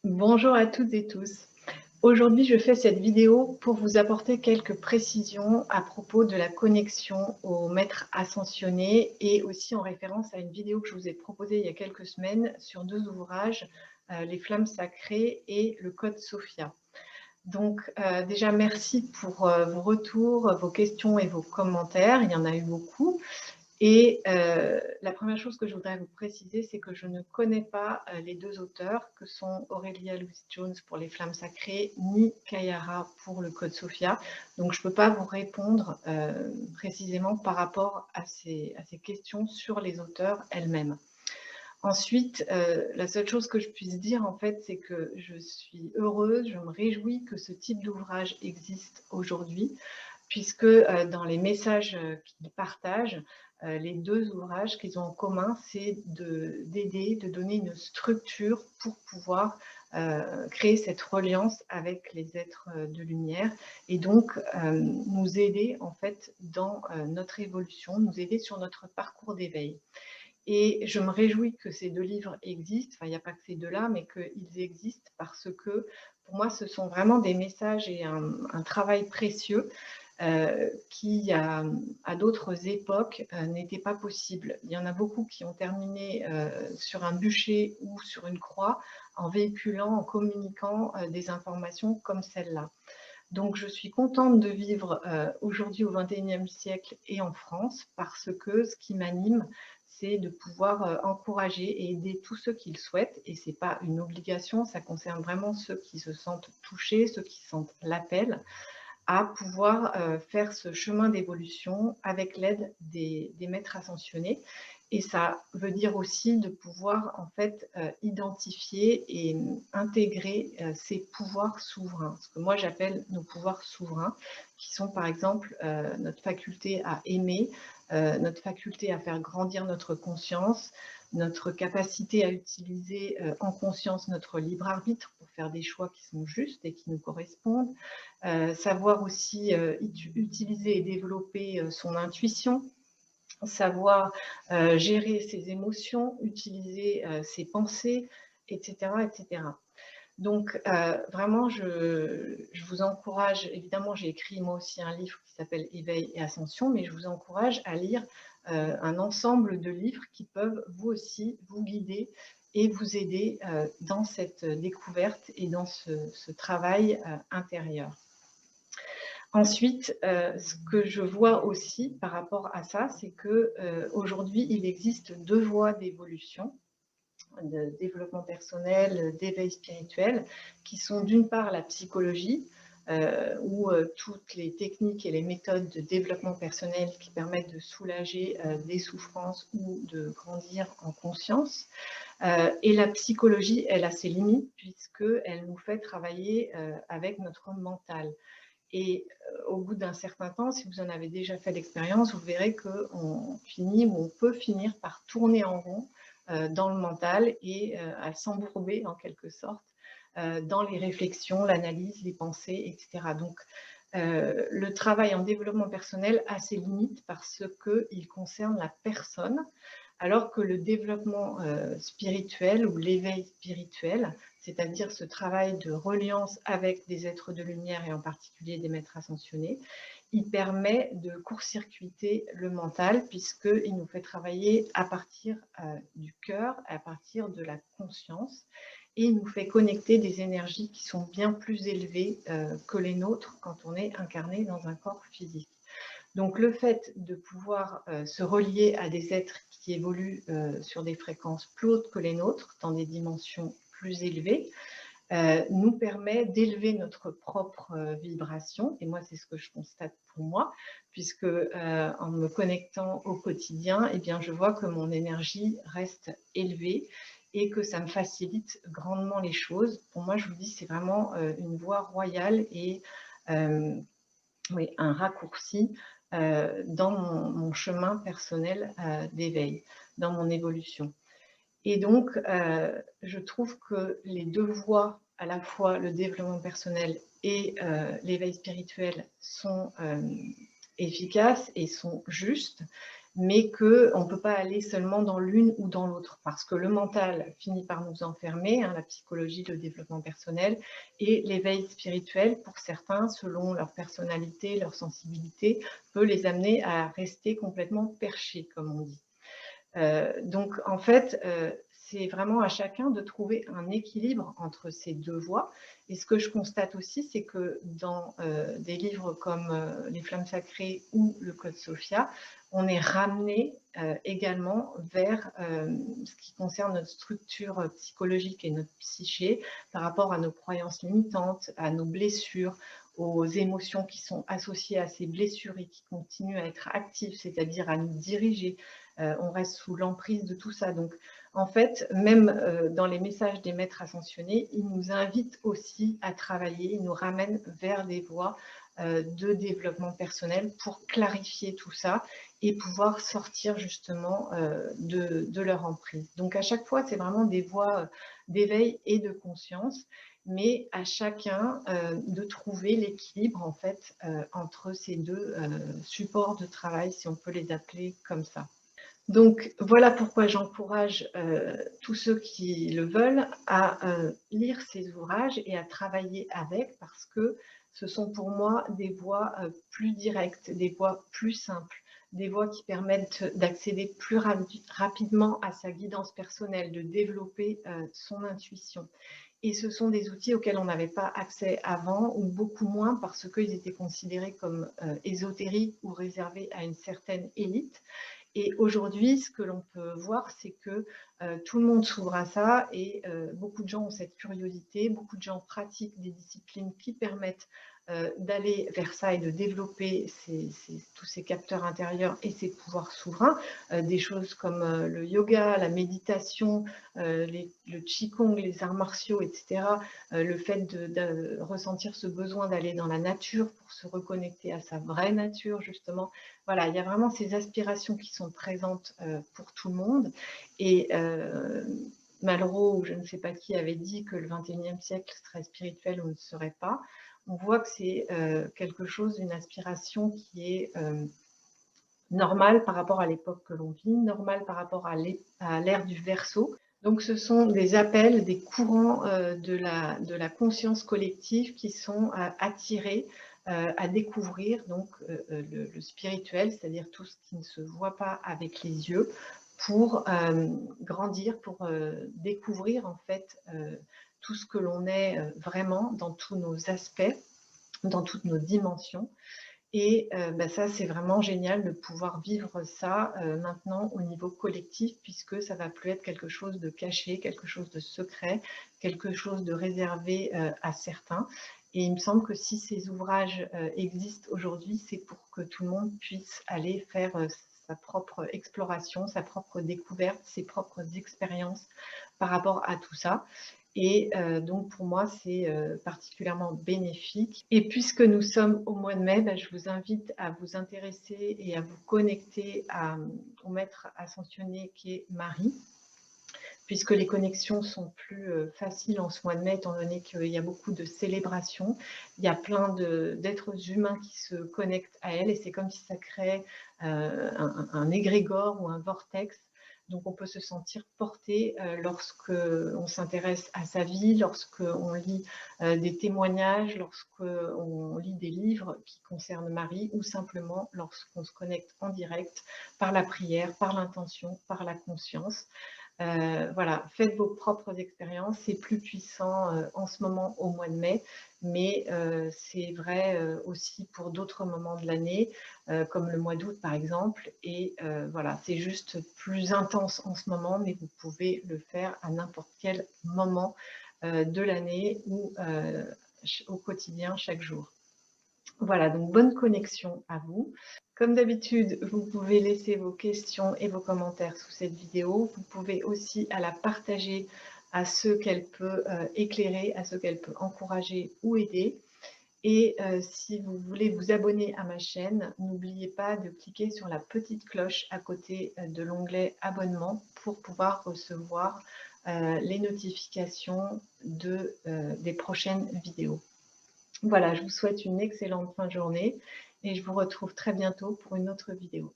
Bonjour à toutes et tous. Aujourd'hui, je fais cette vidéo pour vous apporter quelques précisions à propos de la connexion au maître ascensionné et aussi en référence à une vidéo que je vous ai proposée il y a quelques semaines sur deux ouvrages, Les Flammes Sacrées et le Code Sophia. Donc déjà, merci pour vos retours, vos questions et vos commentaires. Il y en a eu beaucoup. Et la première chose que je voudrais vous préciser, c'est que je ne connais pas les deux auteurs, que sont Aurélia Louise-Jones pour Les Flammes Sacrées, ni Kayara pour le Code Sophia. Donc je ne peux pas vous répondre précisément par rapport à ces questions sur les auteurs elles-mêmes. Ensuite, la seule chose que je puisse dire, en fait, c'est que je suis heureuse, je me réjouis que ce type d'ouvrage existe aujourd'hui, puisque dans les messages qu'ils partagent, les deux ouvrages qu'ils ont en commun, c'est d'aider, de donner une structure pour pouvoir créer cette reliance avec les êtres de lumière et donc nous aider en fait dans notre évolution, nous aider sur notre parcours d'éveil. Et je me réjouis que ces deux livres existent, enfin il n'y a pas que ces deux-là, mais qu'ils existent parce que pour moi ce sont vraiment des messages et un travail précieux qui, à d'autres époques, n'était pas possible. Il y en a beaucoup qui ont terminé sur un bûcher ou sur une croix en véhiculant, en communiquant des informations comme celle-là. Donc je suis contente de vivre aujourd'hui au XXIe siècle et en France parce que ce qui m'anime, c'est de pouvoir encourager et aider tous ceux qui le souhaitent. Et ce n'est pas une obligation, ça concerne vraiment ceux qui se sentent touchés, ceux qui sentent l'appel à pouvoir faire ce chemin d'évolution avec l'aide des maîtres ascensionnés. Et ça veut dire aussi de pouvoir en fait identifier et intégrer ces pouvoirs souverains, ce que moi j'appelle nos pouvoirs souverains, qui sont par exemple notre faculté à aimer, notre faculté à faire grandir notre conscience, notre capacité à utiliser en conscience notre libre arbitre pour faire des choix qui sont justes et qui nous correspondent, savoir aussi utiliser et développer son intuition, savoir gérer ses émotions, utiliser ses pensées, etc. etc. Donc, vraiment, je vous encourage, évidemment, j'ai écrit moi aussi un livre qui s'appelle Éveil et Ascension, mais je vous encourage à lire un ensemble de livres qui peuvent vous aussi vous guider et vous aider dans cette découverte et dans ce travail intérieur. Ensuite, ce que je vois aussi par rapport à ça, c'est qu'aujourd'hui, il existe deux voies d'évolution, de développement personnel, d'éveil spirituel, qui sont d'une part la psychologie, où toutes les techniques et les méthodes de développement personnel qui permettent de soulager des souffrances ou de grandir en conscience. Et la psychologie, elle a ses limites puisqu'elle nous fait travailler avec notre mental. Et au bout d'un certain temps, si vous en avez déjà fait l'expérience, vous verrez qu'on finit ou on peut finir par tourner en rond dans le mental et à s'embourber en quelque sorte dans les réflexions, l'analyse, les pensées, etc. Donc, le travail en développement personnel a ses limites parce qu'il concerne la personne, alors que le développement spirituel ou l'éveil spirituel, c'est-à-dire ce travail de reliance avec des êtres de lumière et en particulier des maîtres ascensionnés, il permet de court-circuiter le mental puisqu'il nous fait travailler à partir du cœur, à partir de la conscience, et il nous fait connecter des énergies qui sont bien plus élevées que les nôtres quand on est incarné dans un corps physique. Donc le fait de pouvoir se relier à des êtres qui évoluent sur des fréquences plus hautes que les nôtres, dans des dimensions plus élevées, nous permet d'élever notre propre vibration. Et moi, c'est ce que je constate pour moi, puisque en me connectant au quotidien, eh bien, je vois que mon énergie reste élevée et que ça me facilite grandement les choses. Pour moi, je vous dis, c'est vraiment une voie royale et oui, un raccourci dans mon chemin personnel d'éveil, dans mon évolution. Et donc, je trouve que les deux voies, à la fois le développement personnel et l'éveil spirituel, sont efficaces et sont justes, mais qu'on ne peut pas aller seulement dans l'une ou dans l'autre, parce que le mental finit par nous enfermer, hein, la psychologie, le développement personnel, et l'éveil spirituel, pour certains, selon leur personnalité, leur sensibilité, peut les amener à rester complètement perchés, comme on dit. Donc, en fait, c'est vraiment à chacun de trouver un équilibre entre ces deux voies. Et ce que je constate aussi, c'est que dans des livres comme Les Flammes Sacrées ou le Code Sophia, on est ramené également vers ce qui concerne notre structure psychologique et notre psyché par rapport à nos croyances limitantes, à nos blessures, aux émotions qui sont associées à ces blessures et qui continuent à être actives, c'est-à-dire à nous diriger. On reste sous l'emprise de tout ça. Donc, en fait, même dans les messages des maîtres ascensionnés, ils nous invitent aussi à travailler, ils nous ramènent vers des voies de développement personnel pour clarifier tout ça et pouvoir sortir justement de leur emprise. Donc, à chaque fois, c'est vraiment des voies d'éveil et de conscience, mais à chacun de trouver l'équilibre en fait entre ces deux supports de travail, si on peut les appeler comme ça. Donc, voilà pourquoi j'encourage tous ceux qui le veulent à lire ces ouvrages et à travailler avec, parce que ce sont pour moi des voies plus directes, des voies plus simples, des voies qui permettent d'accéder plus rapidement à sa guidance personnelle, de développer son intuition. Et ce sont des outils auxquels on n'avait pas accès avant, ou beaucoup moins, parce qu'ils étaient considérés comme ésotériques ou réservés à une certaine élite. Et aujourd'hui, ce que l'on peut voir, c'est que tout le monde s'ouvre à ça et beaucoup de gens ont cette curiosité, beaucoup de gens pratiquent des disciplines qui permettent d'aller vers ça et de développer tous ces capteurs intérieurs et ces pouvoirs souverains. Des choses comme le yoga, la méditation, le qigong, les arts martiaux, etc. Le fait de ressentir ce besoin d'aller dans la nature pour se reconnecter à sa vraie nature, justement. Voilà, il y a vraiment ces aspirations qui sont présentes pour tout le monde. Et Malraux, ou je ne sais pas qui, avait dit que le 21e siècle serait spirituel ou ne serait pas. On voit que c'est quelque chose, une aspiration qui est normale par rapport à l'époque que l'on vit, normale par rapport à l'ère du Verseau. Donc, ce sont des appels, des courants de la conscience collective qui sont attirés à découvrir donc, le spirituel, c'est-à-dire tout ce qui ne se voit pas avec les yeux, pour grandir, pour découvrir en fait tout ce que l'on est vraiment dans tous nos aspects, dans toutes nos dimensions. Et ça, c'est vraiment génial de pouvoir vivre ça maintenant au niveau collectif, puisque ça ne va plus être quelque chose de caché, quelque chose de secret, quelque chose de réservé à certains. Et il me semble que si ces ouvrages existent aujourd'hui, c'est pour que tout le monde puisse aller faire sa propre exploration, sa propre découverte, ses propres expériences par rapport à tout ça. Et donc, pour moi, c'est particulièrement bénéfique. Et puisque nous sommes au mois de mai, je vous invite à vous intéresser et à vous connecter au maître ascensionné qui est Marie, puisque les connexions sont plus faciles en ce mois de mai, étant donné qu'il y a beaucoup de célébrations. Il y a plein d'êtres humains qui se connectent à elle, et c'est comme si ça créait un égrégore ou un vortex. Donc, on peut se sentir porté lorsqu'on s'intéresse à sa vie, lorsqu'on lit des témoignages, lorsqu'on lit des livres qui concernent Marie, ou simplement lorsqu'on se connecte en direct par la prière, par l'intention, par la conscience. Voilà, faites vos propres expériences, c'est plus puissant en ce moment au mois de mai, mais c'est vrai aussi pour d'autres moments de l'année, comme le mois d'août par exemple, et voilà, c'est juste plus intense en ce moment, mais vous pouvez le faire à n'importe quel moment de l'année ou au quotidien, chaque jour. Voilà, donc bonne connexion à vous. Comme d'habitude, vous pouvez laisser vos questions et vos commentaires sous cette vidéo. Vous pouvez aussi la partager à ceux qu'elle peut éclairer, à ceux qu'elle peut encourager ou aider. Et si vous voulez vous abonner à ma chaîne, n'oubliez pas de cliquer sur la petite cloche à côté de l'onglet abonnement pour pouvoir recevoir les notifications des prochaines vidéos. Voilà, je vous souhaite une excellente fin de journée et je vous retrouve très bientôt pour une autre vidéo.